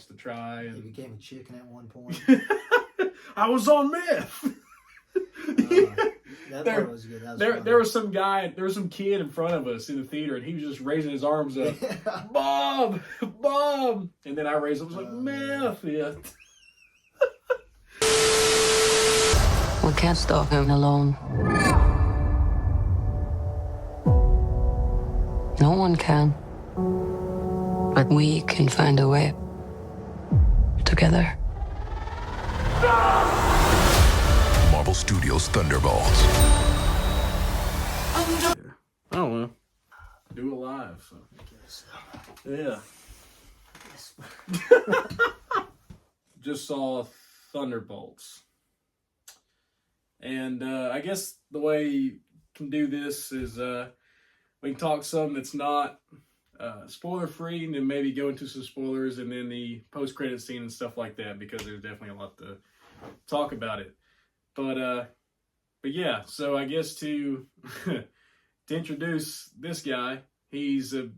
to try. And He became a chicken at one point. I was on meth. That part was good. There was some guy, there was some kid in front of us in the theater, and he was just raising his arms up, Bob, Bob, and then I raised up, I was like, meth, yeah. We can't stop him alone. No one can. But we can find a way. Together. Marvel Studios' Thunderbolts. I don't know. Do it live. So. Yeah. Just saw Thunderbolts. And I guess the way you can do this is we can talk some that's not spoiler free, and then maybe go into some spoilers and then the post-credit scene and stuff like that, because there's definitely a lot to talk about it. But yeah, so I guess to introduce this guy, he's a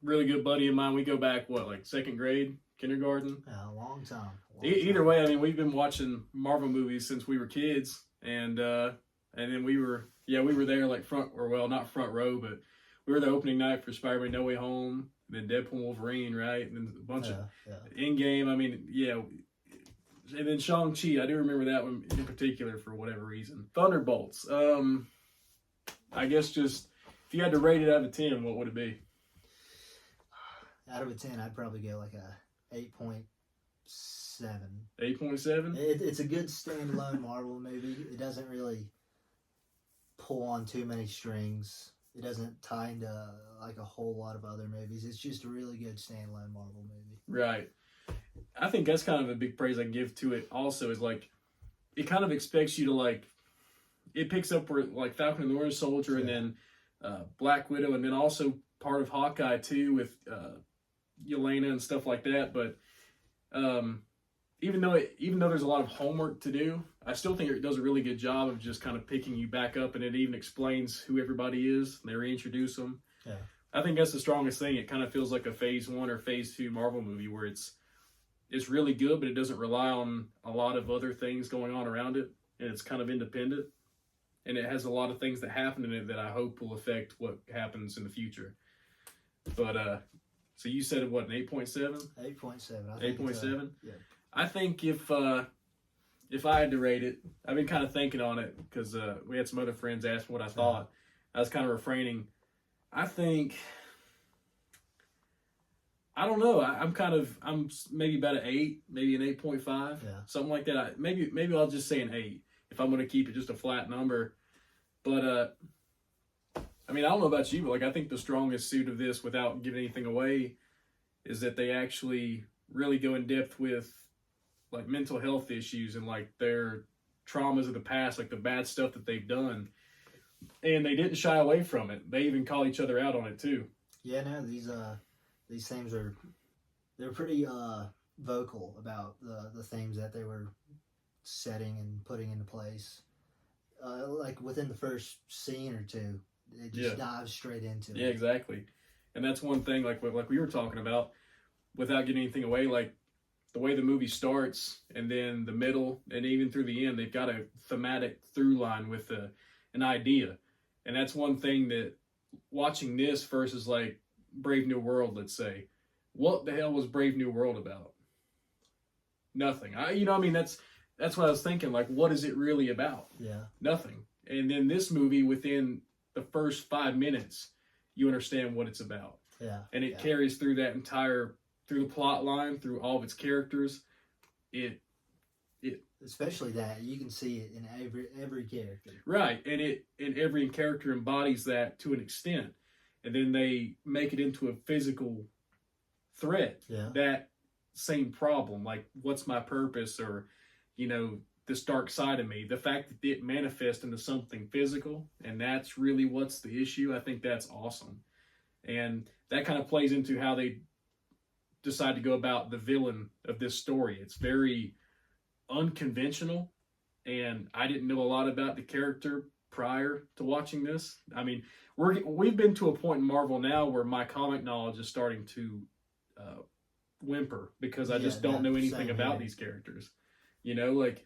really good buddy of mine. We go back, like second grade, kindergarten? A long time. Either way, I mean, we've been watching Marvel movies since we were kids, and then we were there like not front row, but we were the opening night for Spider-Man No Way Home, and then Deadpool Wolverine, right? And then a bunch of in-game, I mean, yeah. And then Shang-Chi, I do remember that one in particular for whatever reason. Thunderbolts, I guess just, if you had to rate it out of 10, what would it be? Out of a 10, I'd probably go like a 8.7. 8.7? It's a good standalone Marvel movie. It doesn't really pull on too many strings. It doesn't tie into like a whole lot of other movies. It's just a really good standalone Marvel movie. Right. I think that's kind of a big praise I give to it also, is like, it kind of expects you to like, it picks up where like Falcon and the Winter Soldier, and then Black Widow, and then also part of Hawkeye too with Yelena and stuff like that. But even though there's a lot of homework to do, I still think it does a really good job of just kind of picking you back up, and it even explains who everybody is. They reintroduce them. Yeah. I think that's the strongest thing. It kind of feels like a Phase 1 or Phase 2 Marvel movie where it's really good, but it doesn't rely on a lot of other things going on around it, and it's kind of independent. And it has a lot of things that happen in it that I hope will affect what happens in the future. But so you said what, an 8.7? 8.7. 8.7. Yeah. I think if I had to rate it, I've been kind of thinking on it because we had some other friends ask what I thought. I was kind of refraining. I think, I don't know. I'm maybe about an 8, maybe an 8.5, something like that. Maybe I'll just say an 8 if I'm going to keep it just a flat number. But I mean, I don't know about you, but like I think the strongest suit of this, without giving anything away, is that they actually really go in depth with like mental health issues and like their traumas of the past, like the bad stuff that they've done, and they didn't shy away from it. They even call each other out on it too. Yeah, no, these themes they're pretty vocal about the themes that they were setting and putting into place. Like within the first scene or two, it just dives straight into it. Yeah, exactly. And that's one thing, like we were talking about, without getting anything away, like the way the movie starts, and then the middle, and even through the end, they've got a thematic through line with an idea. And that's one thing that, watching this versus like Brave New World, let's say, what the hell was Brave New World about? Nothing. That's what I was thinking. Like, what is it really about? Yeah. Nothing. And then this movie, within the first 5 minutes, you understand what it's about. Yeah. And it carries through that through the plot line, through all of its characters. It especially that you can see it in every character. Right. And every character embodies that to an extent. And then they make it into a physical threat. Yeah. That same problem, like what's my purpose, or this dark side of me, the fact that it manifests into something physical, and that's really what's the issue. I think that's awesome. And that kind of plays into how they decide to go about the villain of this story. It's very unconventional, and I didn't know a lot about the character prior to watching this. I mean, we've been to a point in Marvel now where my comic knowledge is starting to whimper because I Yeah, just don't know anything same about here. these characters. You know, like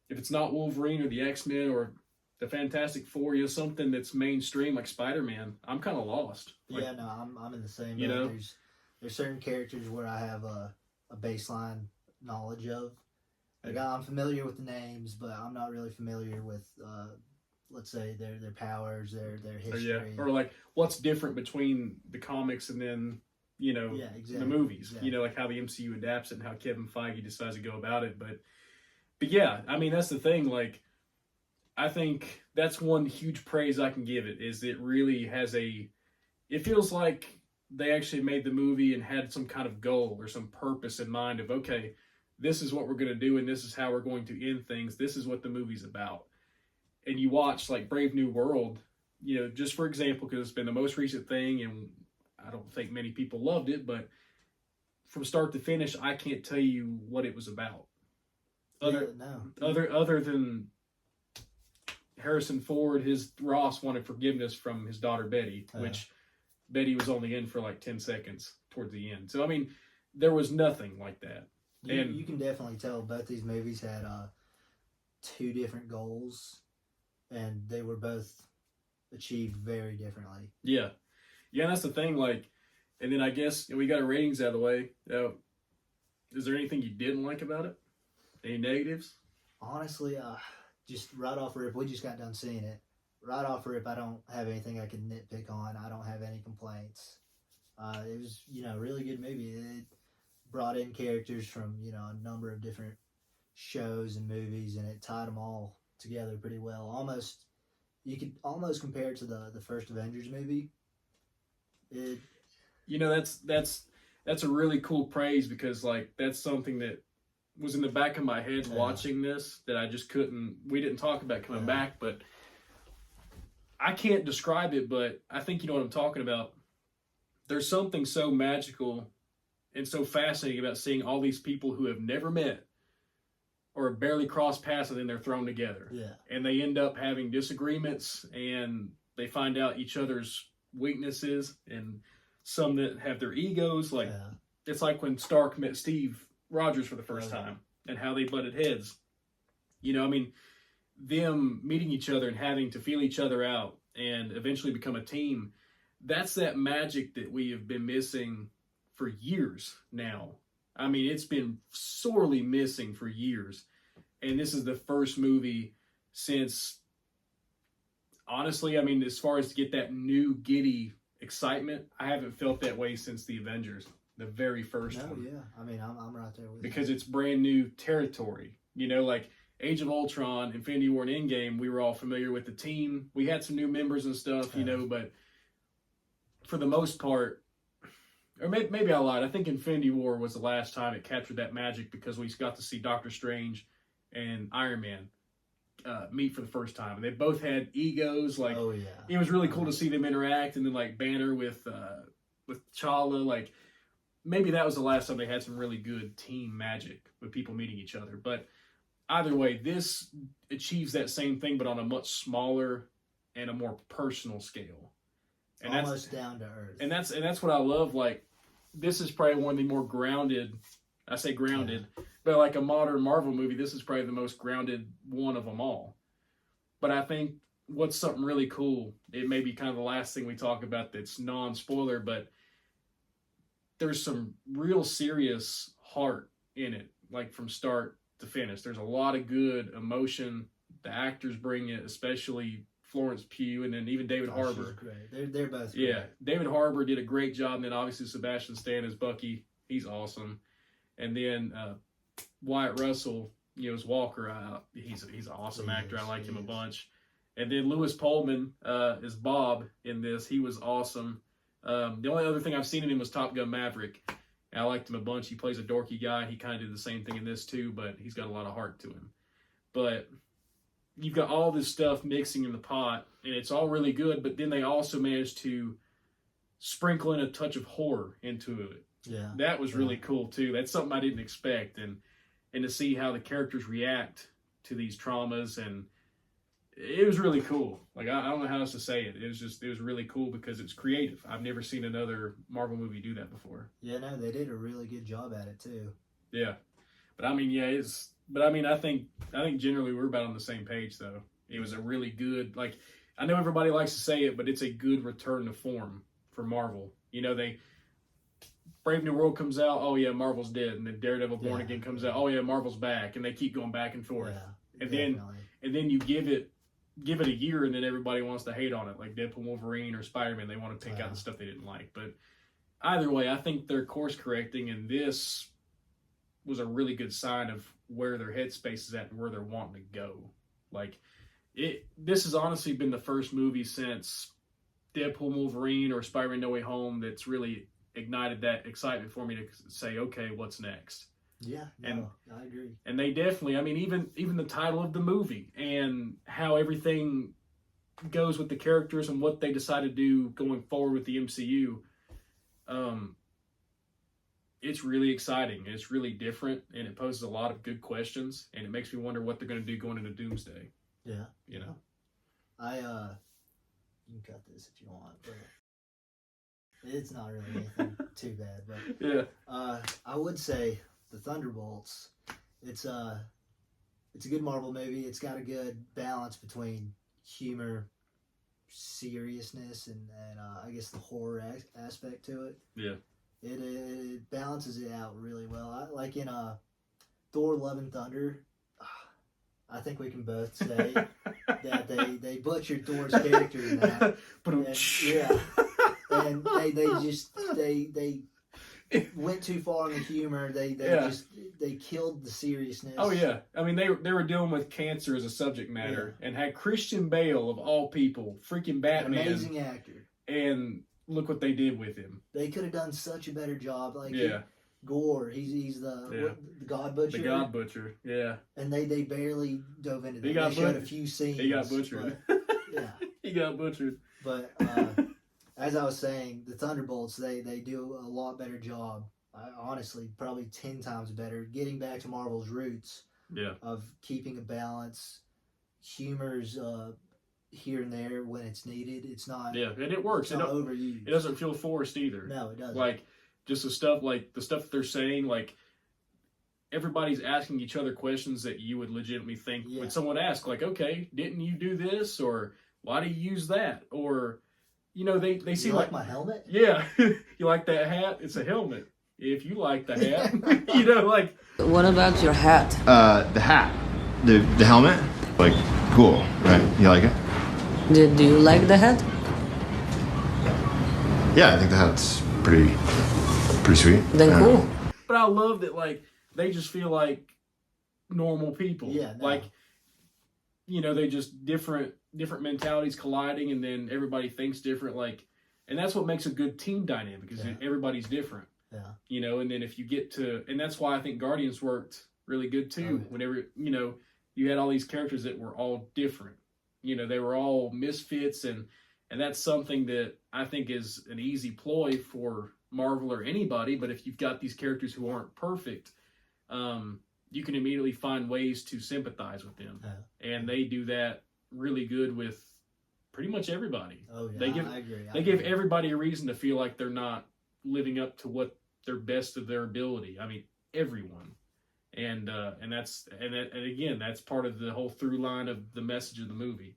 if it's not Wolverine or the X-Men or the Fantastic Four, you know, something that's mainstream like Spider-Man, I'm kind of lost. Like, Yeah, no, I'm in the same. You boat. know? There's certain characters where I have a baseline knowledge of. Like I'm familiar with the names, but I'm not really familiar with, let's say their powers, their history. or like what's different between the comics and then, you know, Yeah, exactly. the movies. Exactly. You know, like how the MCU adapts it and how Kevin Feige decides to go about it. But yeah, I mean that's the thing. Like, I think that's one huge praise I can give it is it really has a. It feels like they actually made the movie and had some kind of goal or some purpose in mind of, okay, this is what we're going to do and this is how we're going to end things. This is what the movie's about. And you watch like Brave New World, you know, just for example, because it's been the most recent thing and I don't think many people loved it, but from start to finish, I can't tell you what it was about. Other than Harrison Ford, Ross wanted forgiveness from his daughter Betty, which Betty was only in for like 10 seconds towards the end. So, I mean, there was nothing like that. You can definitely tell both these movies had two different goals, and they were both achieved very differently. Yeah. Yeah, and that's the thing. Like, and then I guess we got our ratings out of the way. Is there anything you didn't like about it? Any negatives? Honestly, just right off rip, we just got done seeing it. Right off rip, I don't have anything I can nitpick on. I don't have any complaints. It was, really good movie. It brought in characters from, a number of different shows and movies, and it tied them all together pretty well. You could almost compare it to the first Avengers movie. That's a really cool praise because like that's something that was in the back of my head watching this that I just we didn't talk about coming back, but I can't describe it, but I think you know what I'm talking about. There's something so magical and so fascinating about seeing all these people who have never met or barely crossed paths and then they're thrown together. Yeah. And they end up having disagreements and they find out each other's weaknesses and some that have their egos. Like it's like when Stark met Steve Rogers for the first time and how they butted heads. I mean, them meeting each other and having to feel each other out and eventually become a team. That's that magic that we have been missing for years now. I mean, it's been sorely missing for years. And this is the first movie since, honestly, I mean, as far as to get that new giddy excitement, I haven't felt that way since the Avengers, the very first one. Yeah. I mean, I'm right there with you. Because it's brand new territory. Like Age of Ultron, Infinity War, and Endgame, we were all familiar with the team. We had some new members and stuff, but for the most part, or maybe I lied. I think Infinity War was the last time it captured that magic because we got to see Doctor Strange and Iron Man meet for the first time. And they both had egos. Like, it was really cool to see them interact. And then, like, Banner with T'Challa. Like, maybe that was the last time they had some really good team magic with people meeting each other. But either way, this achieves that same thing, but on a much smaller and a more personal scale. And almost down to earth. And that's what I love. Like, this is probably one of the more grounded. I say grounded, but like a modern Marvel movie, this is probably the most grounded one of them all. But I think what's something really cool. It may be kind of the last thing we talk about that's non-spoiler, but there's some real serious heart in it, like from start to finish. There's a lot of good emotion. The actors bring it, especially Florence Pugh, and then even David Harbour. She's great. They're both great. Yeah, David Harbour did a great job, and then obviously Sebastian Stan as Bucky. He's awesome. And then Wyatt Russell, as Walker. He's an awesome actor. I like him a bunch. And then Lewis Pullman is Bob in this. He was awesome. The only other thing I've seen in him was Top Gun Maverick. And I liked him a bunch. He plays a dorky guy. He kind of did the same thing in this too, but he's got a lot of heart to him. But you've got all this stuff mixing in the pot, and it's all really good, but then they also managed to sprinkle in a touch of horror into it. Yeah. That was really cool, too. That's something I didn't expect, and to see how the characters react to these traumas, and it was really cool. Like, I don't know how else to say it. It was really cool because it's creative. I've never seen another Marvel movie do that before. Yeah, no, they did a really good job at it too. Yeah. But I mean, I think generally we're about on the same page though. It was a really good, like, I know everybody likes to say it, but it's a good return to form for Marvel. You know, Brave New World comes out, oh yeah, Marvel's dead, and then Daredevil Born Again comes out, oh yeah, Marvel's back, and they keep going back and forth. Yeah, and definitely. then you give it a year, and then everybody wants to hate on it, like Deadpool, Wolverine, or Spider-Man. They want to pick out the stuff they didn't like. But either way, I think they're course correcting, and this was a really good sign of where their headspace is at and where they're wanting to go. Like, this has honestly been the first movie since Deadpool, Wolverine, or Spider-Man No Way Home that's really ignited that excitement for me to say, okay, what's next? Yeah, I agree. And they definitely, I mean, even the title of the movie and how everything goes with the characters and what they decide to do going forward with the MCU, it's really exciting. It's really different, and it poses a lot of good questions, and it makes me wonder what they're going to do going into Doomsday. Yeah. You know? You can cut this if you want, but it's not really anything too bad. But Yeah. I would say the Thunderbolts, it's a good Marvel movie. It's got a good balance between humor, seriousness, and I guess the horror aspect to it. Yeah. It balances it out really well. Like in Thor: Love and Thunder, I think we can both say that they butchered Thor's character in that. And they went too far in the humor. They killed the seriousness. Oh yeah, I mean they were dealing with cancer as a subject matter, and had Christian Bale of all people, freaking Batman, an amazing actor, and look what they did with him. They could have done such a better job. Like Gore, he's the God Butcher. The God Butcher, yeah. And they barely dove into that. They showed a few scenes. He got butchered. Yeah, he got butchered. But as I was saying, the Thunderbolts they do a lot better job. Honestly, probably 10 times better. Getting back to Marvel's roots. Yeah. Of keeping a balance, humor's here and there when it's needed. It's not. Yeah, and it works. It's not overused. It doesn't feel forced either. No, it doesn't. Like, just the stuff that they're saying, like, everybody's asking each other questions that you would legitimately think when someone asks, like, okay, didn't you do this? Or why do you use that? Or, you know, they seem like my helmet? Yeah. You like that hat? It's a helmet. If you like the hat, you know, like. What about your hat? The hat. The helmet? Like, cool, right? You like it? Did you like the hat? Yeah, I think the hat's pretty sweet. Then cool. But I love that, like, they just feel like normal people. Yeah. No. Like, you know, they just different mentalities colliding, and then everybody thinks different. Like, and that's what makes a good team dynamic, because everybody's different. Yeah. You know, and then if you get to, and that's why I think Guardians worked really good too. Oh, yeah. Whenever, you know, you had all these characters that were all different. You know, they were all misfits, and that's something that I think is an easy ploy for Marvel or anybody. But if you've got these characters who aren't perfect, you can immediately find ways to sympathize with them. Yeah. And they do that really good with pretty much everybody. Oh yeah, I agree. They give everybody a reason to feel like they're not living up to what their best of their ability. I mean, everyone. And again, that's part of the whole through line of the message of the movie,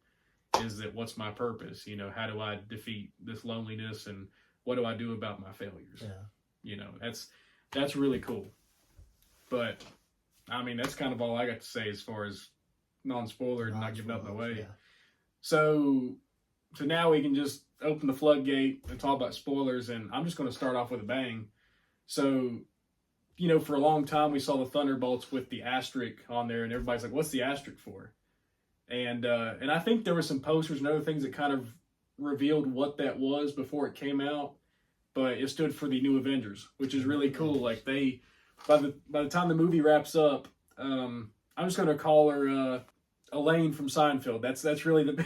is that what's my purpose? You know, how do I defeat this loneliness, and what do I do about my failures? Yeah. You know, that's really cool. But I mean, that's kind of all I got to say as far as non-spoiler and not giving nothing away. Yeah. So now we can just open the floodgate and talk about spoilers, and I'm just going to start off with a bang. So, you know, for a long time we saw the Thunderbolts with the asterisk on there, and everybody's like, what's the asterisk for? And I think there were some posters and other things that kind of revealed what that was before it came out, but it stood for the New Avengers, which is really cool. Like, they, by the time the movie wraps up, I'm just going to call her Elaine from Seinfeld. That's really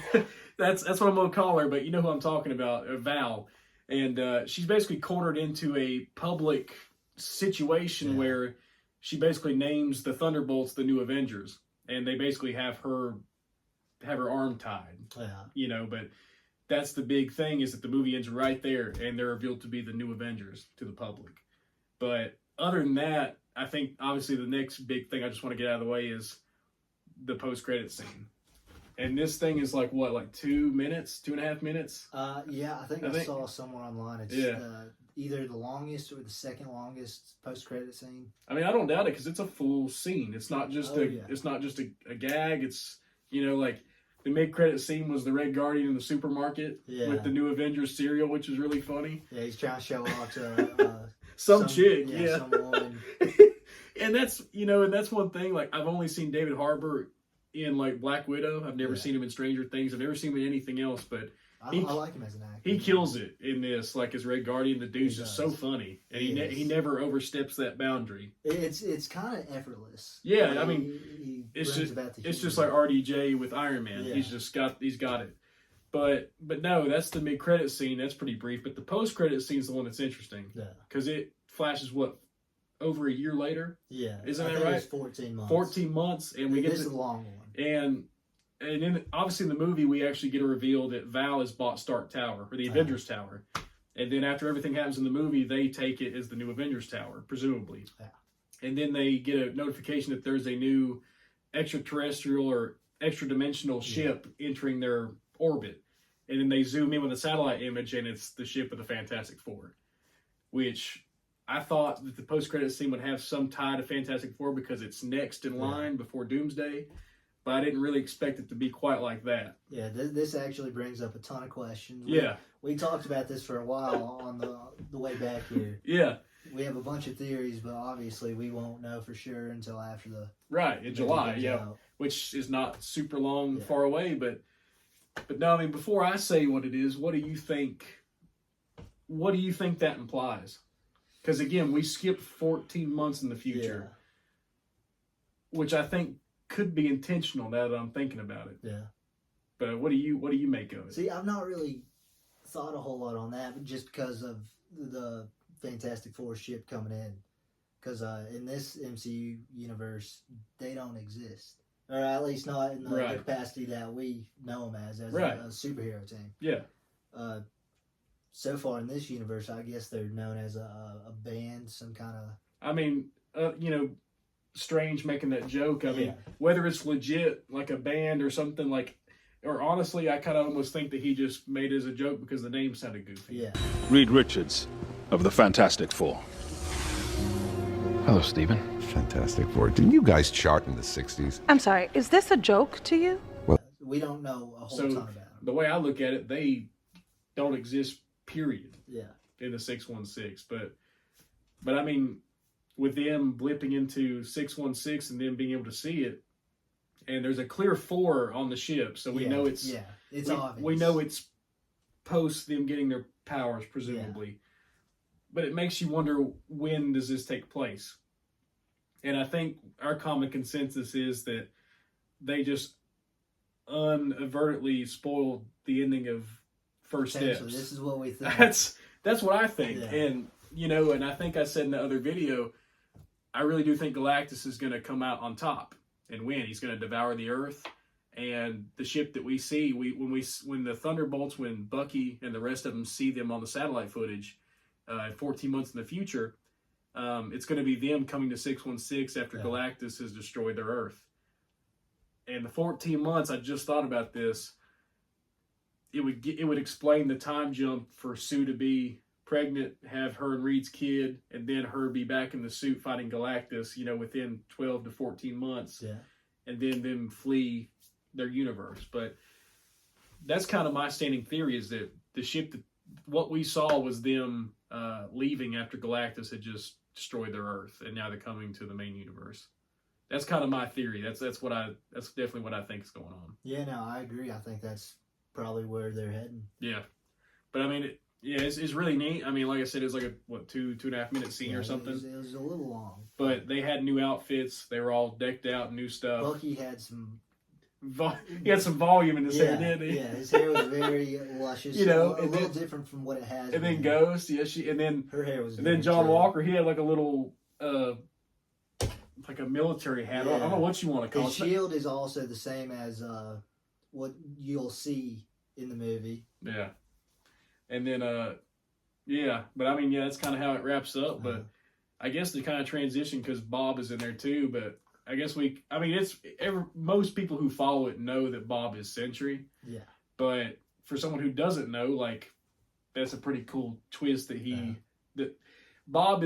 that's what I'm going to call her, but you know who I'm talking about, Val. And she's basically cornered into a public situation where she basically names the Thunderbolts the New Avengers, and they basically have her have her arm tied. Yeah. But that's the big thing, is that the movie ends right there, and they're revealed to be the new Avengers to the public. But other than that, I think obviously the next big thing I just want to get out of the way is the post-credit scene. And this thing is like 2 minutes, 2.5 minutes? Yeah, I think I saw somewhere online. It's either the longest or the second longest post-credit scene. I mean, I don't doubt it, because it's a full scene. It's not just it's not just a gag. It's, like the mid-credit scene was the Red Guardian in the supermarket with the new Avengers cereal, which is really funny. Yeah, he's trying to show off to some chick, some woman. And that's and that's one thing. Like, I've only seen David Harbour in like Black Widow. I've never seen him in Stranger Things. I've never seen him in anything else, but I like him as an actor. He kills it in this, like as Red Guardian. The dude's just so funny, and he never oversteps that boundary. It's kind of effortless. Yeah, like, I mean, it's just like RDJ with Iron Man. Yeah. He's got it. But no, that's the mid credit scene. That's pretty brief. But the post credit scene is the one that's interesting. Yeah, because it flashes over a year later. Yeah, isn't that right? It's 14 months. 14 months, and we get this long one. And then, obviously, in the movie, we actually get a reveal that Val has bought Stark Tower, or the Avengers Tower. And then after everything happens in the movie, they take it as the new Avengers Tower, presumably. Yeah. And then they get a notification that there's a new extraterrestrial or extra-dimensional ship entering their orbit. And then they zoom in with a satellite image, and it's the ship of the Fantastic Four. Which I thought that the post-credit scene would have some tie to Fantastic Four because it's next in line before Doomsday. But I didn't really expect it to be quite like that. Yeah, this actually brings up a ton of questions. Yeah. We talked about this for a while on the way back here. Yeah. We have a bunch of theories, but obviously we won't know for sure until after the... Right, in July, out. Which is not super long, far away, but no, I mean, before I say what it is, what do you think that implies? Because, again, we skipped 14 months in the future, which I think could be intentional now that I'm thinking about it. Yeah. But what do you make of it? See, I've not really thought a whole lot on that, but just because of the Fantastic Four ship coming in. Because in this MCU universe, they don't exist. Or at least not in the capacity that we know them as a superhero team. Yeah. So far in this universe, I guess they're known as a band, some kind of... I mean, Strange making that joke. I mean, whether it's legit, like a band or something like... Or honestly, I kind of almost think that he just made it as a joke because the name sounded goofy. Yeah. Reed Richards of the Fantastic Four. Hello, Stephen. Fantastic Four. Didn't you guys chart in the 60s? I'm sorry, is this a joke to you? Well, we don't know a whole ton about them. The way I look at it, they don't exist, period. Yeah. In the 616. But I mean, with them blipping into 616 and then being able to see it, and there's a clear 4 on the ship, so we know it's obvious. We know it's post them getting their powers, presumably. Yeah. But it makes you wonder, when does this take place? And I think our common consensus is that they just inadvertently spoiled the ending of First Steps. This is what we think. That's what I think. Yeah. And and I think I said in the other video, I really do think Galactus is going to come out on top and win. He's going to devour the Earth, and the ship that we see, when the Thunderbolts, when Bucky and the rest of them see them on the satellite footage, 14 months in the future, it's going to be them coming to 616 after Galactus has destroyed their Earth. And the 14 months, I just thought about this. It would explain the time jump for Sue to be pregnant, have her and Reed's kid, and then her be back in the suit fighting Galactus, within 12 to 14 months. Yeah. And then them flee their universe. But that's kind of my standing theory, is that the ship, what we saw was them leaving after Galactus had just destroyed their Earth, and now they're coming to the main universe. That's kind of my theory. That's definitely what I think is going on. Yeah, no, I agree. I think that's probably where they're heading. Yeah. But I mean, it's really neat. I mean, like I said, it was like a 2.5 minute scene or something. It was a little long. But they had new outfits. They were all decked out, new stuff. Bucky had some... He had some volume in his hair, didn't he? Yeah, his hair was very luscious. A little different from what it has. And then Ghost, and then her hair was. And then John Walker, he had like a little, like a military hat. I don't know what you want to call it. His shield is also the same as what you'll see in the movie. Yeah. And then, but I mean, that's kind of how it wraps up. But I guess the kind of transition, because Bob is in there too. But I guess most people who follow it know that Bob is Sentry. Yeah. But for someone who doesn't know, like, that's a pretty cool twist that Bob,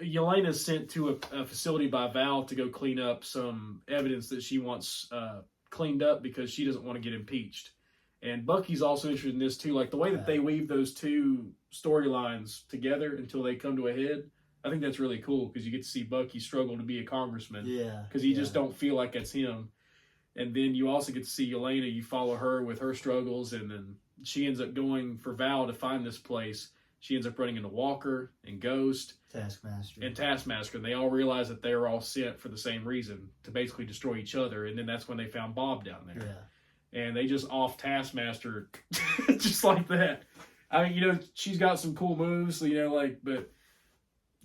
Yelena's sent to a facility by Val to go clean up some evidence that she wants cleaned up because she doesn't want to get impeached. And Bucky's also interested in this too. Like the way that they weave those two storylines together until they come to a head, I think that's really cool because you get to see Bucky struggle to be a congressman. Yeah. Because he just don't feel like that's him. And then you also get to see Yelena. You follow her with her struggles, and then she ends up going for Val to find this place. She ends up running into Walker and Ghost. Taskmaster. And they all realize that they are all sent for the same reason, to basically destroy each other. And then that's when they found Bob down there. Yeah. And they just off Taskmaster just like that. I mean, she's got some cool moves, but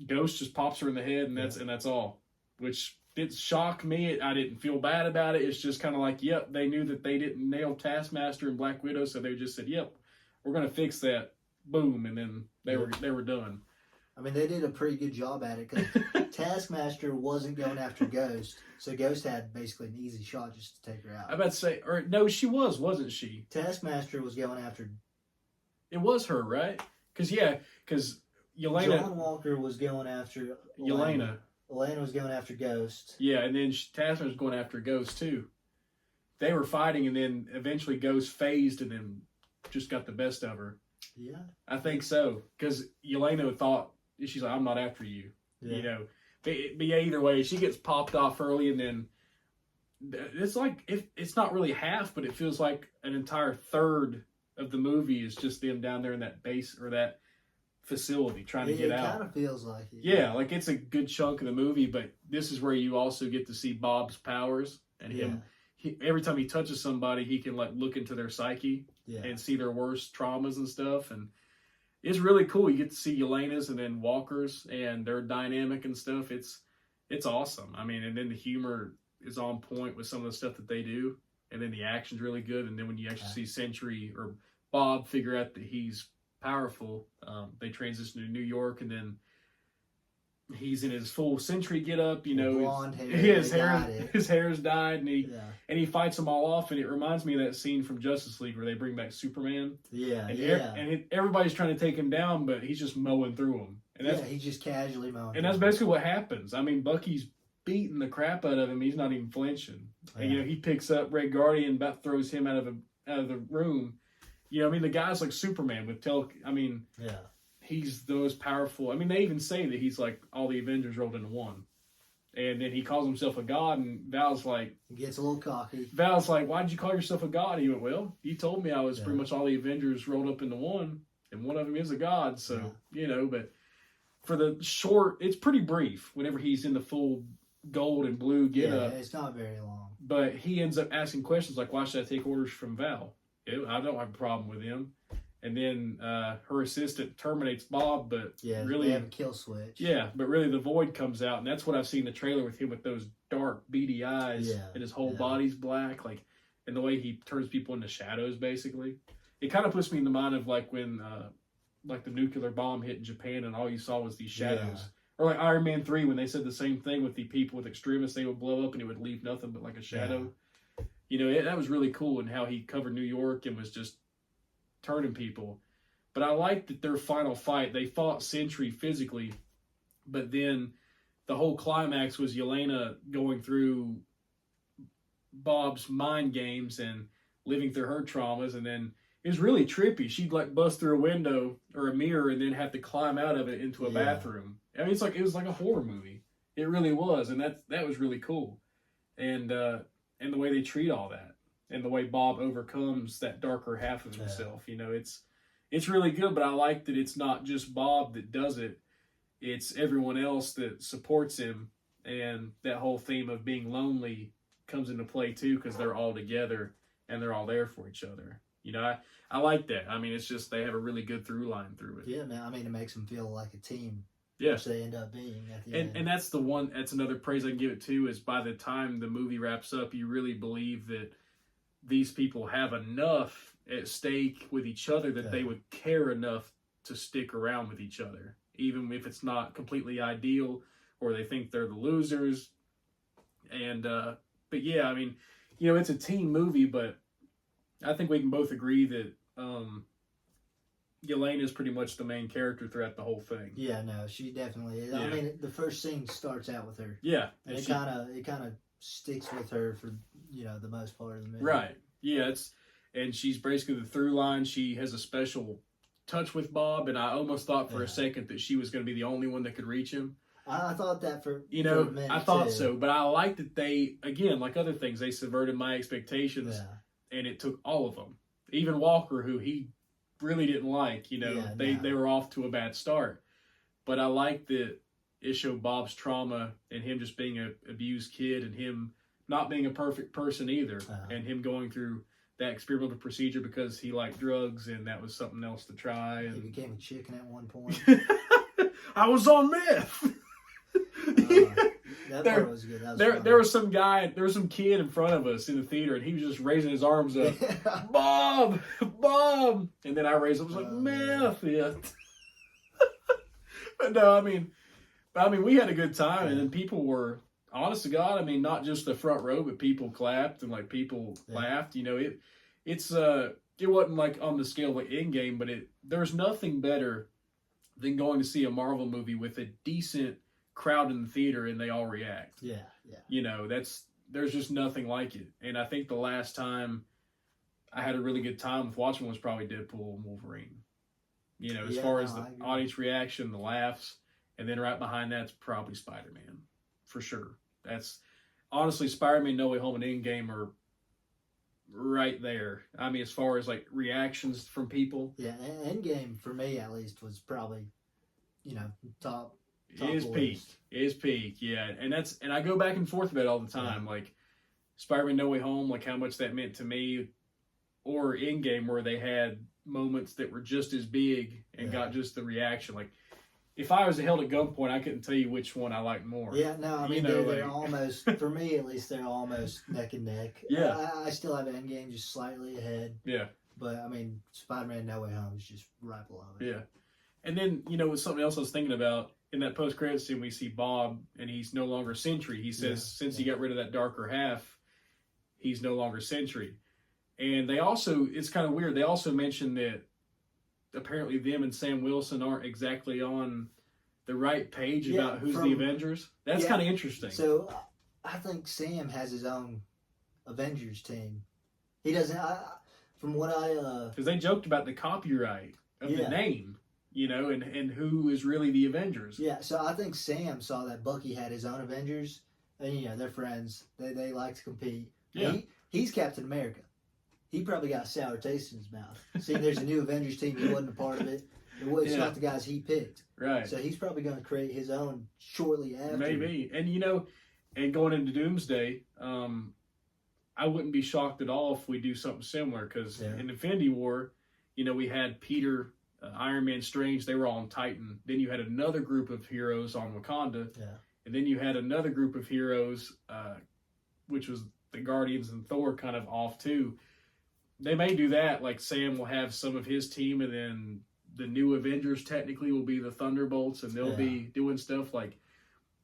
Ghost just pops her in the head, and that's all. Which it shocked me. I didn't feel bad about it. It's just kind of like, yep, they knew that they didn't nail Taskmaster and Black Widow, so they just said, yep, we're gonna fix that. Boom, and then they were done. I mean, they did a pretty good job at it because Taskmaster wasn't going after Ghost, so Ghost had basically an easy shot just to take her out. I'm about to say, or no, she wasn't she? Taskmaster was going after. It was her, right? Because Yelena. John Walker was going after Yelena. Elena was going after Ghost. Yeah, and then Taskmaster was going after Ghost too. They were fighting, and then eventually Ghost phased, and then just got the best of her. Yeah, I think so. Because Yelena thought, she's like, I'm not after you. Yeah. But yeah, either way, she gets popped off early, and then it's like, it's not really half, but it feels like an entire third of the movie is just them down there in that base or that facility trying to get out. It kind of feels like it. Yeah, like it's a good chunk of the movie, but this is where you also get to see Bob's powers and him. Every time he touches somebody, he can look into their psyche and see their worst traumas and stuff. And it's really cool. You get to see Yelena's and then Walker's and their dynamic and stuff. It's awesome. I mean, and then the humor is on point with some of the stuff that they do. And then the action's really good. And then when you actually see Sentry or Bob figure out that he's powerful, they transition to New York, and then he's in his full Sentry getup, blonde hair, his hair's dyed, and he fights them all off. And it reminds me of that scene from Justice League where they bring back Superman. And everybody's trying to take him down, but he's just mowing through them. And he's just casually mowing. And that's basically what happens. I mean, Bucky's beating the crap out of him. He's not even flinching. And he picks up Red Guardian, about throws him out of the room. The guy's like Superman with he's the most powerful. I mean, they even say that he's like all the Avengers rolled into one. And then he calls himself a god, and Val's like... He gets a little cocky. Val's like, why did you call yourself a god? He went, well, you told me I was pretty much all the Avengers rolled up into one, and one of them is a god, so, but for the short, it's pretty brief whenever he's in the full gold and blue getup. Yeah, it's not very long. But he ends up asking questions like, why should I take orders from Val? I don't have a problem with him. And then her assistant terminates Bob, but really... they have a kill switch. Yeah, but really the Void comes out, and that's what I've seen in the trailer with him with those dark, beady eyes, and his whole body's black, and the way he turns people into shadows, basically. It kind of puts me in the mind of when the nuclear bomb hit in Japan and all you saw was these shadows. Or like Iron Man 3 when they said the same thing with the people with extremists, they would blow up and it would leave nothing but like a shadow. That was really cool, and how he covered New York and was just turning people. But I liked that their final fight, they fought Sentry physically, but then the whole climax was Yelena going through Bob's mind games and living through her traumas, and then it was really trippy. She'd bust through a window or a mirror and then have to climb out of it into a bathroom. I mean, it was like a horror movie. It really was, and that was really cool. And the way they treat all that, and the way Bob overcomes that darker half of himself, it's really good. But I like that it's not just Bob that does it; it's everyone else that supports him, and that whole theme of being lonely comes into play too, because they're all together and they're all there for each other. I like that. I mean, it's just they have a really good through line through it. Yeah, man. I mean, it makes them feel like a team. Yeah. Which they end up being at the end. And that's that's another praise I can give it too, is by the time the movie wraps up, you really believe that these people have enough at stake with each other that they would care enough to stick around with each other, even if it's not completely ideal or they think they're the losers. And but yeah, I mean, you know, it's a team movie, but I think we can both agree that Yelena is pretty much the main character throughout the whole thing. Yeah, no, she definitely is. Yeah. I mean, the first scene starts out with her. Yeah, And it kind of sticks with her for, you know, the most part of the movie. right. Yeah, and she's basically the through line. She has a special touch with Bob, and I almost thought for a second that she was going to be the only one that could reach him. I thought that for You know, for a minute I thought too. so, but I like that they, again, like other things, they subverted my expectations, and it took all of them. Even Walker, who he really didn't like, you know, they were off to a bad start. But I like that it showed Bob's trauma and him just being an abused kid and him not being a perfect person either, and him going through that experimental procedure because he liked drugs and that was something else to try. And He became a chicken at one point. I was on meth. That part was good. That was There was some guy, there was some kid in front of us in the theater, and he was just raising his arms up, Bob, Bob, and then I raised up, I was like, meth, yeah. But no, I mean, we had a good time, and then people were, honest to God, I mean, not just the front row, but people clapped and like people laughed. You know, it wasn't like on the scale of like Endgame, but there's nothing better than going to see a Marvel movie with a decent crowd in the theater and they all react. Yeah. You know, there's just nothing like it. And I think the last time I had a really good time with watching was probably Deadpool and Wolverine. You know, as far as the audience reaction, the laughs, and then right behind that's probably Spider-Man, for sure. That's honestly Spider-Man, No Way Home, and Endgame are right there. I mean, as far as like reactions from people. Yeah, Endgame for me at least was probably, you know, top. Is peak, yeah, and I go back and forth about it all the time. Like Spider-Man: No Way Home, like how much that meant to me, or Endgame, where they had moments that were just as big and got just the reaction. Like if I was held at gunpoint, I couldn't tell you which one I liked more. Yeah, no, I mean You know, they're like, almost, for me at least, they're almost neck and neck. Yeah, I still have Endgame just slightly ahead. Yeah, but I mean Spider-Man: No Way Home is just right below it. Yeah, and then you know something else I was thinking about. In that post-credit scene, we see Bob, and he's no longer Sentry. He says, since he got rid of that darker half, he's no longer Sentry. And they also, it's kind of weird, they also mentioned that apparently them and Sam Wilson aren't exactly on the right page about who's the Avengers. That's kind of interesting. So I think Sam has his own Avengers team. He doesn't, from what I... Because they joked about the copyright of the name. You know, and who is really the Avengers. Yeah, so I think Sam saw that Bucky had his own Avengers, and, you know, they're friends. They like to compete. Yeah. He's Captain America. He probably got a sour taste in his mouth. Seeing there's a new Avengers team, he wasn't a part of it. It's not the guys he picked. Right. So he's probably going to create his own shortly after. Maybe. And, you know, and going into Doomsday, I wouldn't be shocked at all if we do something similar, because in Infinity War, you know, we had Peter... Iron Man, Strange, they were all on Titan. Then you had another group of heroes on Wakanda. Yeah. And then you had another group of heroes, which was the Guardians and Thor kind of off too. They may do that, like Sam will have some of his team, and then the new Avengers technically will be the Thunderbolts, and they'll be doing stuff like,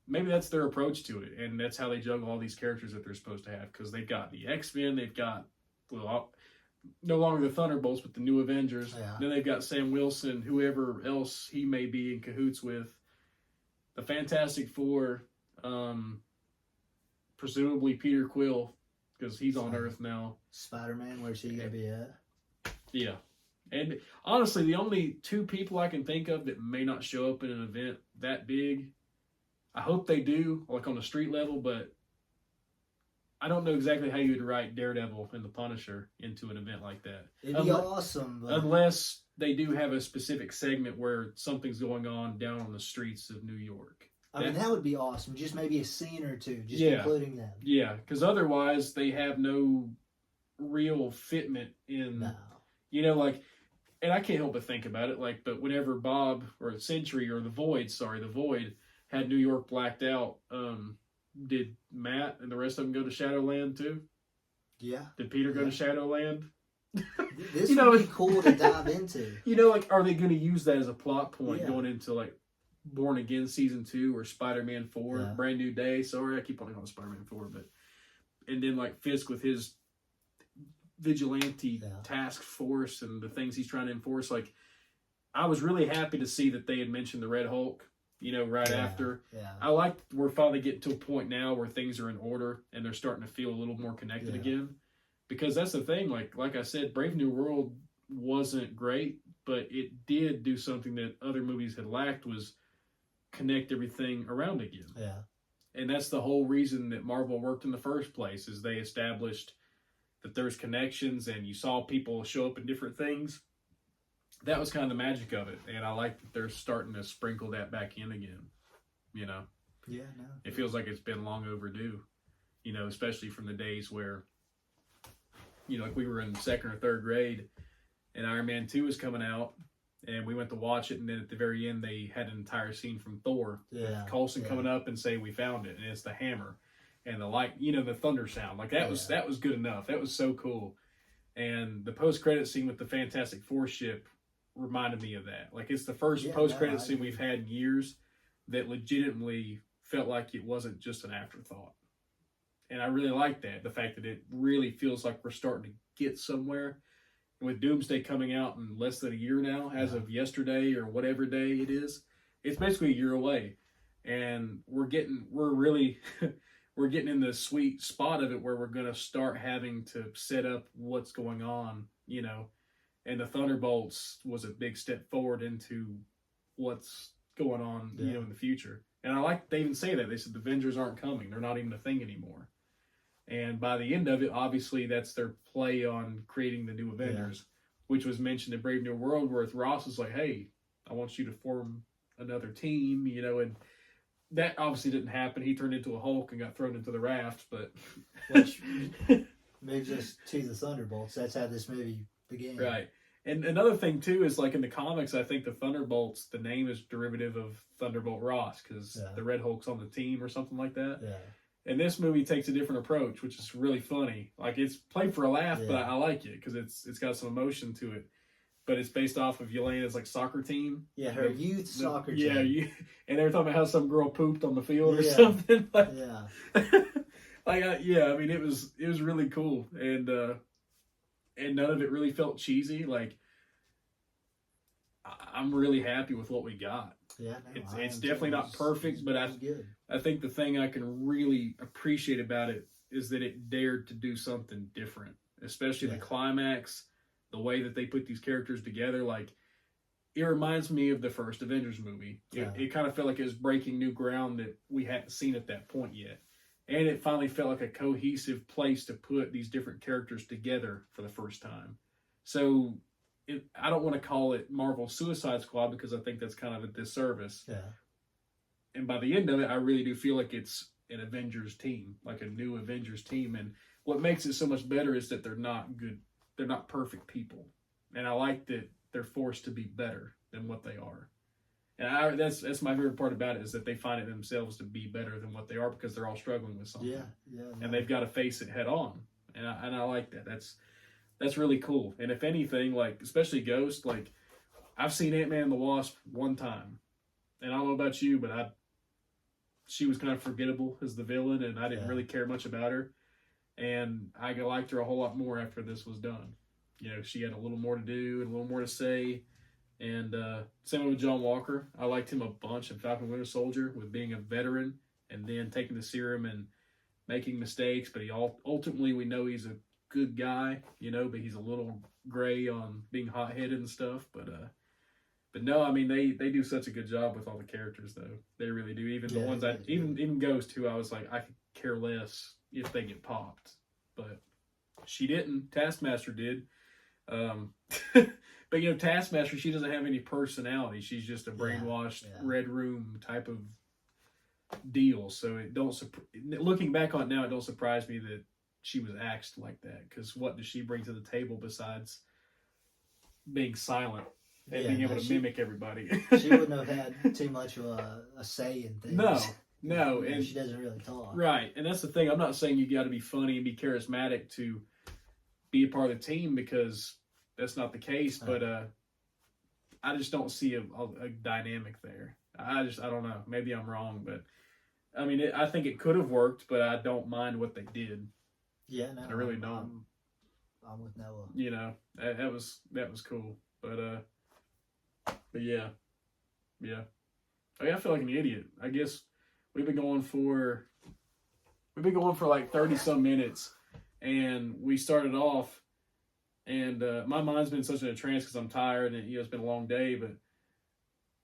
maybe that's their approach to it, and that's how they juggle all these characters that they're supposed to have, because they've got the X-Men, they've got, well, no longer the Thunderbolts, but the new Avengers. Yeah. Then they've got Sam Wilson, whoever else he may be in cahoots with. The Fantastic Four, presumably Peter Quill, because he's on Earth now. Spider-Man, where's he going to be at? Yeah. And honestly, the only two people I can think of that may not show up in an event that big, I hope they do, like on the street level, but I don't know exactly how you would write Daredevil and the Punisher into an event like that. It'd be awesome. But... Unless they do have a specific segment where something's going on down on the streets of New York. I mean, that would be awesome. Just maybe a scene or two, just including them. Yeah, because otherwise they have no real fitment in... No. You know, like... And I can't help but think about it, like, but whenever Bob, or Sentry, or the Void had New York blacked out, did Matt and the rest of them go to Shadowland too? Yeah. Did Peter go to Shadowland? This You know, would be cool to dive into. You know, like, are they going to use that as a plot point Yeah. going into, like, Born Again Season 2 or Spider-Man 4, Yeah. Brand New Day? Sorry, I keep on calling it Spider-Man 4, but... And then, like, Fisk with his vigilante task force and the things he's trying to enforce. Like, I was really happy to see that they had mentioned the Red Hulk, you know, right after. Yeah. I like we're finally getting to a point now where things are in order and they're starting to feel a little more connected again. Because that's the thing, like I said, Brave New World wasn't great, but it did do something that other movies had lacked, was connect everything around again. Yeah. And that's the whole reason that Marvel worked in the first place, is they established that there's connections and you saw people show up in different things. That was kind of the magic of it. And I like that they're starting to sprinkle that back in again, you know? Yeah, no. It feels like it's been long overdue, you know, especially from the days where, you know, like we were in 2nd or 3rd grade and Iron Man 2 was coming out and we went to watch it, and then at the very end they had an entire scene from Thor with Coulson coming up and say, "We found it," and it's the hammer and the light, you know, the thunder sound. Like that was good enough. That was so cool. And the post-credit scene with the Fantastic Four ship reminded me of that. Like, it's the first post-credit scene we've had in years that legitimately felt like it wasn't just an afterthought. And I really like that, the fact that it really feels like we're starting to get somewhere. And with Doomsday coming out in less than a year now, as of yesterday or whatever day it is, it's basically a year away. And we're really we're getting in the sweet spot of it where we're going to start having to set up what's going on, you know. And the Thunderbolts was a big step forward into what's going on, you know, in the future. And I like they even say that. They said the Avengers aren't coming. They're not even a thing anymore. And by the end of it, obviously, that's their play on creating the new Avengers, which was mentioned in Brave New World, where Ross is like, "Hey, I want you to form another team," you know, and that obviously didn't happen. He turned into a Hulk and got thrown into the raft, but... Which moves us to the Thunderbolts. That's how this movie began. Right. And another thing, too, is like in the comics, I think the Thunderbolts, the name is derivative of Thunderbolt Ross, because the Red Hulk's on the team or something like that. Yeah. And this movie takes a different approach, which is really funny. Like, it's played for a laugh, but I like it because it's got some emotion to it. But it's based off of Yelena's like soccer team. Yeah, her youth soccer team. Yeah, and they were talking about how some girl pooped on the field or something. Like, I mean, it was really cool, and none of it really felt cheesy. Like, I'm really happy with what we got. Yeah, no, it's definitely not perfect, but I think the thing I can really appreciate about it is that it dared to do something different, especially the climax, the way that they put these characters together. Like, it reminds me of the first Avengers movie. It kind of felt like it was breaking new ground that we hadn't seen at that point yet. And it finally felt like a cohesive place to put these different characters together for the first time. So I don't want to call it Marvel Suicide Squad because I think that's kind of a disservice. Yeah. And by the end of it, I really do feel like it's an Avengers team, like a new Avengers team. And what makes it so much better is that they're not good. They're not perfect people. And I like that they're forced to be better than what they are. And that's my favorite part about it, is that they find it themselves to be better than what they are because they're all struggling with something. And they've got to face it head on. And I like that. That's really cool. And if anything, like, especially Ghost, like, I've seen Ant-Man and the Wasp one time. And I don't know about you, but she was kind of forgettable as the villain, and I didn't really care much about her. And I liked her a whole lot more after this was done. You know, she had a little more to do and a little more to say. And same with John Walker. I liked him a bunch in Falcon Winter Soldier, with being a veteran and then taking the serum and making mistakes. But ultimately, we know he's a good guy, you know, but he's a little gray on being hot-headed and stuff. But no, I mean, they do such a good job with all the characters, though. They really do. Even the ones even Ghost, who I was like, I could care less if they get popped. But she didn't. Taskmaster did. But, you know, Taskmaster, she doesn't have any personality. She's just a brainwashed Red Room type of deal. So looking back on it now, it don't surprise me that she was axed like that. Because what does she bring to the table besides being silent and being able to mimic everybody? She wouldn't have had too much of a say in things. No, and she doesn't really talk. Right, and that's the thing. I'm not saying you got to be funny and be charismatic to be a part of the team because that's not the case. But I just don't see a dynamic there. I don't know. Maybe I'm wrong, but I mean, I think it could have worked, but I don't mind what they did. Yeah, no, I really don't. I'm with Noah. You know, that was cool, but yeah. I mean, I feel like an idiot. I guess we've been going for like 30 some minutes, and we started off, and my mind's been such in a trance because I'm tired, and it's been a long day, but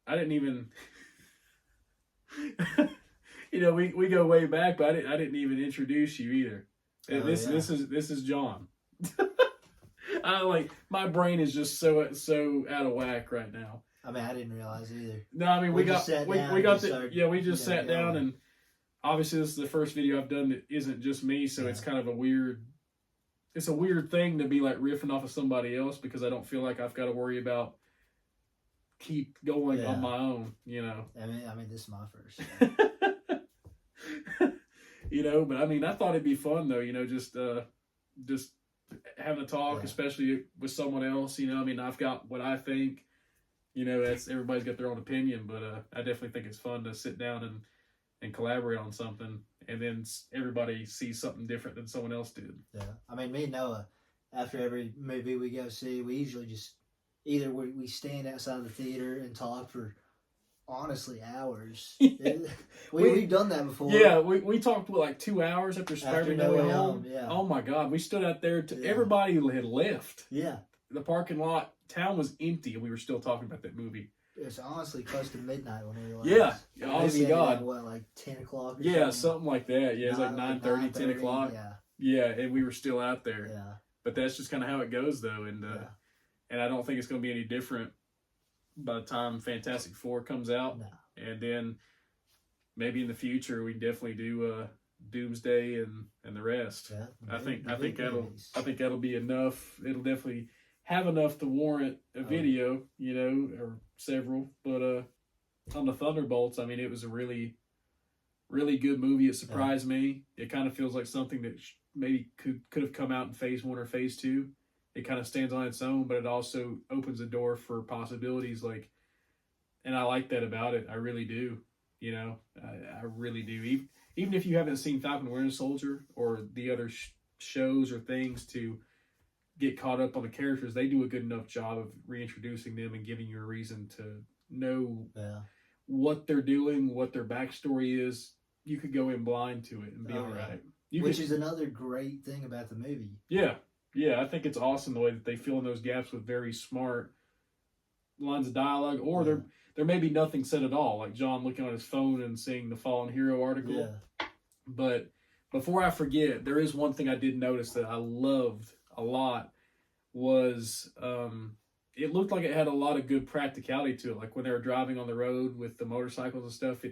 I didn't even. We go way back, but I didn't even introduce you either. This is John. My brain is just so out of whack right now. I mean, I didn't realize either. No, I mean we just sat down, and obviously this is the first video I've done that isn't just me, so it's kind of a weird thing to be like riffing off of somebody else because I don't feel like I've got to worry about keep going on my own, I mean this is my first. But I mean I thought it'd be fun though, just having a talk, especially with someone else, I mean I've got what I think, that's everybody's got their own opinion, but I definitely think it's fun to sit down and collaborate on something, and then everybody sees something different than someone else did. Yeah, I mean me and Noah, after every movie we go see, we usually just either we stand outside of the theater and talk for honestly hours. We've done that before. Yeah, we talked for like 2 hours after Spider-Man No Way Home. Yeah. Oh my God, we stood out there everybody had left. Yeah. The parking lot, town was empty, and we were still talking about that movie. It's honestly close to midnight when we left. Yeah, honestly, God. Like 10 o'clock or something like that. Yeah, it was like 9:30, 10 o'clock. Yeah, and we were still out there. Yeah. But that's just kind of how it goes, though, and I don't think it's going to be any different by the time Fantastic Four comes out. No. And then maybe in the future we definitely do Doomsday and the rest. Yeah, I think that'll be enough. It'll definitely have enough to warrant a video, or several. But on the Thunderbolts, I mean, it was a really, really good movie. It surprised me. It kind of feels like something that maybe could have come out in Phase 1 or Phase 2. It kind of stands on its own, but it also opens the door for possibilities. And I like that about it. I really do. I really do. Even if you haven't seen Falcon and Winter Soldier or the other shows or things to get caught up on the characters, they do a good enough job of reintroducing them and giving you a reason to know what they're doing, what their backstory is. You could go in blind to it and be all right. Which is another great thing about the movie. Yeah, I think it's awesome the way that they fill in those gaps with very smart lines of dialogue, or there may be nothing said at all, like John looking on his phone and seeing the Fallen Hero article. Yeah. But before I forget, there is one thing I did notice that I loved a lot was it looked like it had a lot of good practicality to it. Like when they were driving on the road with the motorcycles and stuff,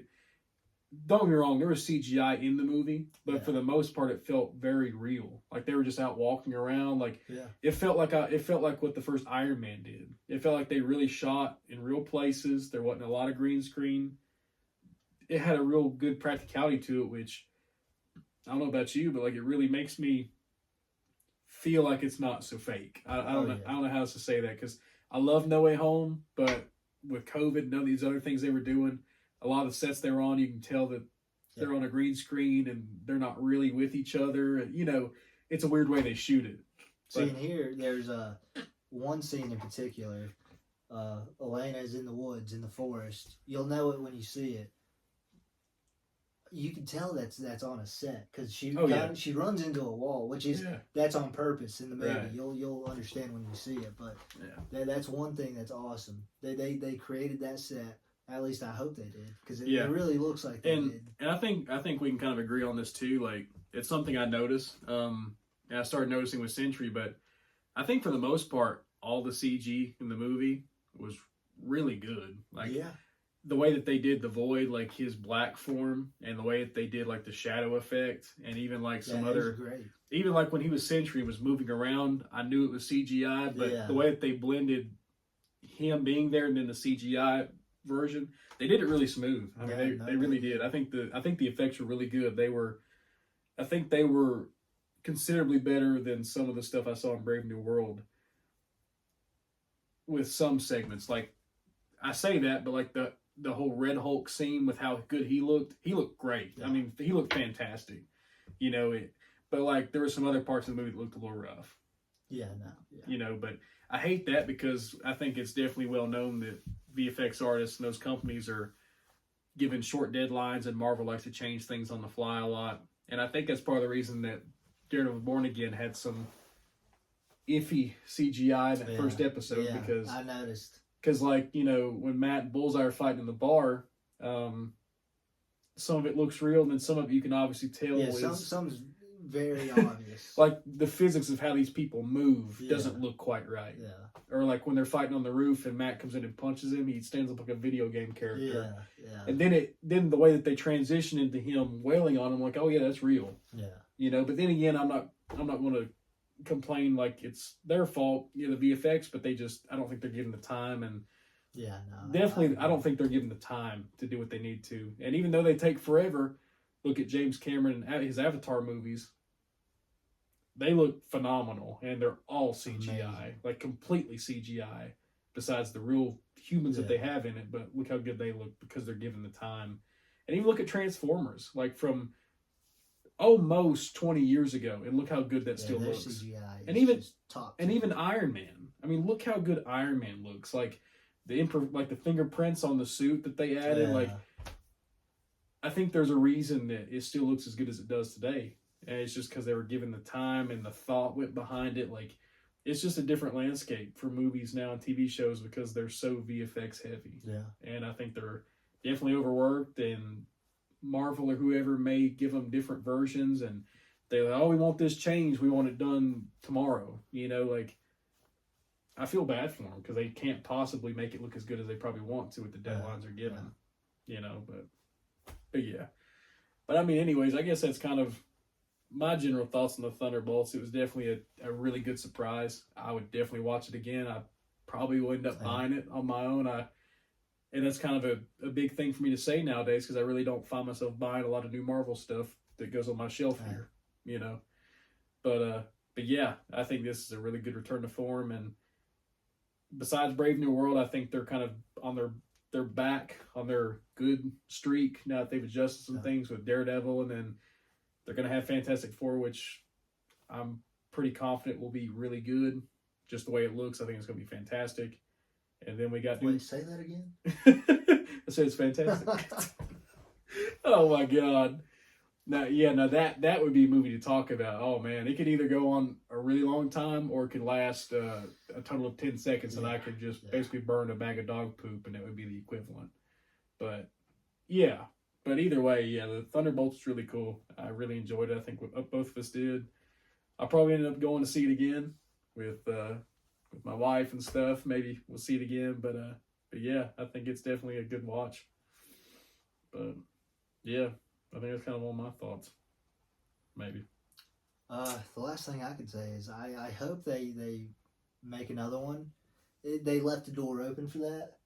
don't get me wrong, there was CGI in the movie, but for the most part, it felt very real. Like they were just out walking around. It felt like what the first Iron Man did. It felt like they really shot in real places. There wasn't a lot of green screen. It had a real good practicality to it, which I don't know about you, but it really makes me feel like it's not so fake. I don't know how else to say that, because I love No Way Home, but with COVID, none of these other things they were doing. A lot of the sets they're on, you can tell that they're on a green screen and they're not really with each other. It's a weird way they shoot it. See, in here, there's one scene in particular. Elena's in the woods, in the forest. You'll know it when you see it. You can tell that's on a set because she runs into a wall, which is that's on purpose in the movie. Right. You'll understand when you see it, but that's one thing that's awesome. They created that set. At least I hope they did, because it really looks like they did. And I think we can kind of agree on this too. It's something I noticed. And I started noticing with Sentry, but I think for the most part, all the CG in the movie was really good. The way that they did the Void, his black form, and the way that they did the shadow effect, and even some other, great. Even when he was Sentry and was moving around, I knew it was CGI, but the way that they blended him being there and then the CGI version, they did it really smooth. I mean, they really did. I think the effects were really good. They were considerably better than some of the stuff I saw in Brave New World with some segments. Like, I say that, but like the whole Red Hulk scene with how good he looked great. Yeah. I mean, he looked fantastic. You know, but like there were some other parts of the movie that looked a little rough. Yeah, no. Yeah. You know, but I hate that because I think it's definitely well known that VFX artists and those companies are given short deadlines, and Marvel likes to change things on the fly a lot. And I think that's part of the reason that Daredevil Born Again had some iffy CGI in that first episode, because I noticed. Because, like, you know, when Matt and Bullseye are fighting in the bar, some of it looks real, and then some of it you can obviously tell some's very obvious. Like, the physics of how these people move doesn't look quite right. Yeah. Or, like, when they're fighting on the roof and Matt comes in and punches him, he stands up like a video game character. Yeah. And then the way that they transition into him wailing on him, like, oh, yeah, that's real. Yeah. You know, but then again, I'm not going to complain like it's their fault, you know, the VFX, but I don't think they're given the time, and I don't think they're given the time to do what they need to. And even though they take forever, look at James Cameron and his Avatar movies, they look phenomenal, and they're all CGI, like completely CGI, besides the real humans that they have in it. But look how good they look because they're given the time. And even look at Transformers, like from almost 20 years ago, and look how good that still looks. CGI and even top, and even Iron Man. I mean, look how good Iron Man looks. Like the fingerprints on the suit that they added. Like, I think there's a reason that it still looks as good as it does today, and it's just because they were given the time and the thought went behind it. Like, it's just a different landscape for movies now and TV shows because they're so VFX heavy. Yeah, and I think they're definitely overworked, and Marvel or whoever may give them different versions, and they're like, oh, we want this changed, we want it done tomorrow. You know, like, I feel bad for them because they can't possibly make it look as good as they probably want to with the deadlines are given. You know, but yeah. But I mean, anyways, I guess that's kind of my general thoughts on the Thunderbolts. It was definitely a really good surprise. I would definitely watch it again. I probably will end up buying it on my own. And that's kind of a big thing for me to say nowadays because I really don't find myself buying a lot of new Marvel stuff that goes on my shelf here, you know. But yeah, I think this is a really good return to form. And besides Brave New World, I think they're kind of on their back on their good streak now that they've adjusted some things with Daredevil, and then they're going to have Fantastic Four, which I'm pretty confident will be really good. Just the way it looks, I think it's going to be fantastic. And then we got... Wait, say that again? I said it's fantastic. Oh, my God. Now that would be a movie to talk about. Oh, man. It could either go on a really long time or it could last a total of 10 seconds, and I could just basically burn a bag of dog poop, and it would be the equivalent. But, yeah. But either way, yeah, the Thunderbolts is really cool. I really enjoyed it. I think both of us did. I probably ended up going to see it again with my wife and stuff. Maybe we'll see it again, but yeah, I think it's definitely a good watch. But yeah, I think that's kind of all my thoughts. Maybe. The last thing I could say is I hope they make another one. They left the door open for that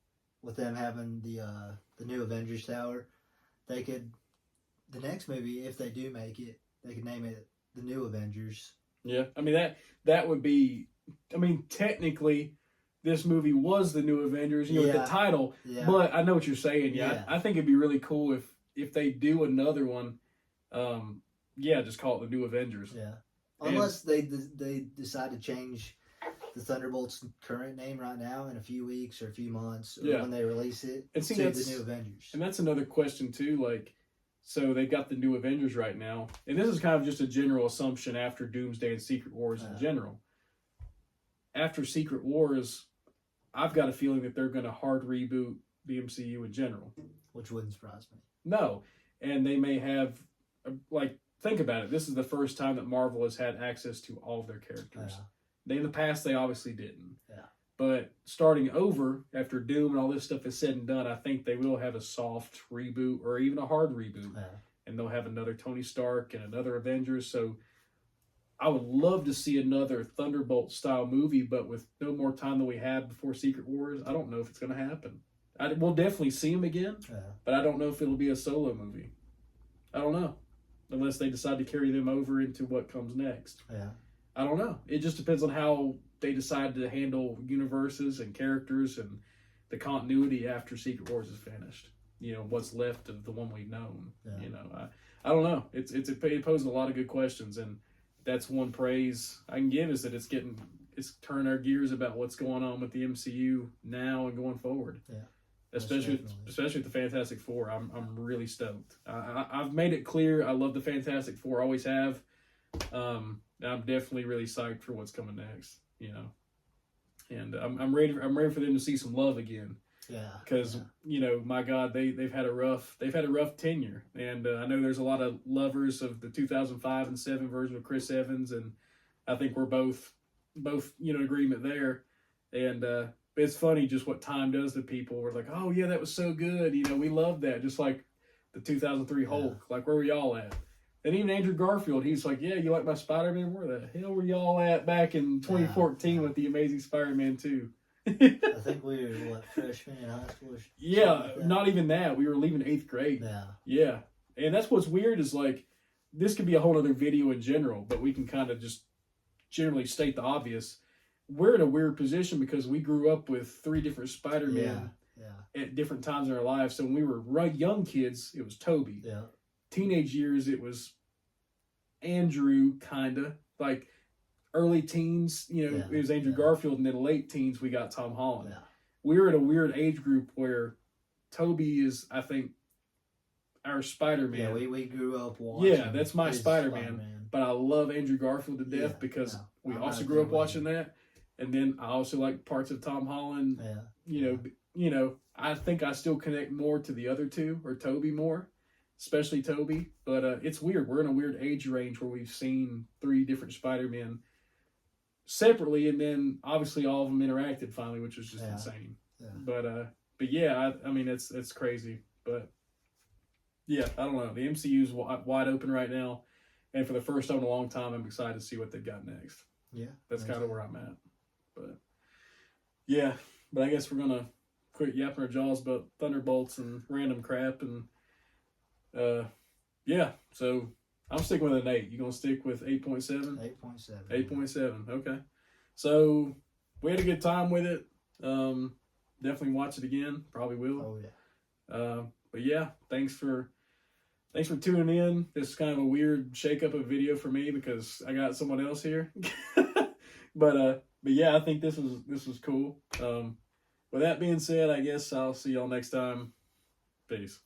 with them having the new Avengers Tower. They could, the next movie, if they do make it, they could name it The New Avengers. Yeah, I mean that would be. I mean, technically, this movie was the New Avengers, you know, with the title. Yeah. But I know what you're saying. Yeah, I think it'd be really cool if they do another one. Just call it the New Avengers. Yeah, unless they decide to change the Thunderbolts' current name right now in a few weeks or a few months, or when they release it, to the New Avengers. And that's another question too. Like, so they've got the New Avengers right now, and this is kind of just a general assumption after Doomsday and Secret Wars in general. After Secret Wars, I've got a feeling that they're going to hard reboot the MCU in general. Which wouldn't surprise me. No. And they may have, like, think about it. This is the first time that Marvel has had access to all of their characters. In the past, they obviously didn't. Yeah. But starting over, after Doom and all this stuff is said and done, I think they will have a soft reboot or even a hard reboot. Yeah. And they'll have another Tony Stark and another Avengers. So I would love to see another Thunderbolt-style movie, but with no more time than we had before Secret Wars, I don't know if it's going to happen. We'll definitely see him again, but I don't know if it'll be a solo movie. I don't know. unless they decide to carry them over into what comes next. Yeah. I don't know. It just depends on how they decide to handle universes and characters and the continuity after Secret Wars is finished. You know, what's left of the one we've known. Yeah. You know, I don't know. It poses a lot of good questions, and that's one praise I can give is that it's turning our gears about what's going on with the MCU now and going forward. Yeah. Especially with the Fantastic Four. I'm really stoked. I've made it clear I love the Fantastic Four, always have. I'm definitely really psyched for what's coming next, you know. And I'm ready for them to see some love again. Yeah. Because you know, my God, they've had a rough tenure, and I know there's a lot of lovers of the 2005 and 7 version of Chris Evans, and I think we're both you know in agreement there. And it's funny just what time does to people. We're like, oh yeah, that was so good, you know, we love that. Just like the 2003 Hulk, like where were y'all at? And even Andrew Garfield, he's like, yeah, you like my Spider-Man? Where the hell were y'all at back in 2014 with the Amazing Spider-Man 2? I think we were, freshmen in high school? Yeah, like not even that. We were leaving 8th grade. Yeah. Yeah. And that's what's weird is like, this could be a whole other video in general, but we can kind of just generally state the obvious. We're in a weird position because we grew up with 3 different Spider-Men at different times in our lives. So when we were young kids, it was Toby. Yeah. Teenage years, it was Andrew, kind of. Like, early teens, you know, it was Andrew Garfield, and then late teens, we got Tom Holland. Yeah. We were at a weird age group where Toby is, I think, our Spider-Man. Yeah, we grew up watching. Yeah, that's my Spider-Man. But I love Andrew Garfield to death because we also grew up watching that. And then I also like parts of Tom Holland. Yeah. You know, I think I still connect more to the other two, or Toby more, especially Toby. But it's weird. We're in a weird age range where we've seen 3 different Spider-Men separately, and then obviously all of them interacted finally, which was just insane. Yeah. But yeah, I mean it's crazy. But yeah, I don't know. The MCU's wide open right now, and for the first time in a long time, I'm excited to see what they've got next. Yeah, that's kind of where I'm at. But yeah, but I guess we're gonna quit yapping our jaws about Thunderbolts and random crap, and yeah. So I'm sticking with an 8. You gonna stick with 8.7? 8.7. 8.7. Okay. So we had a good time with it. Definitely watch it again. Probably will. Oh yeah. But yeah, thanks for tuning in. This is kind of a weird shake-up of video for me because I got someone else here. But yeah, I think this was cool. With that being said, I guess I'll see y'all next time. Peace.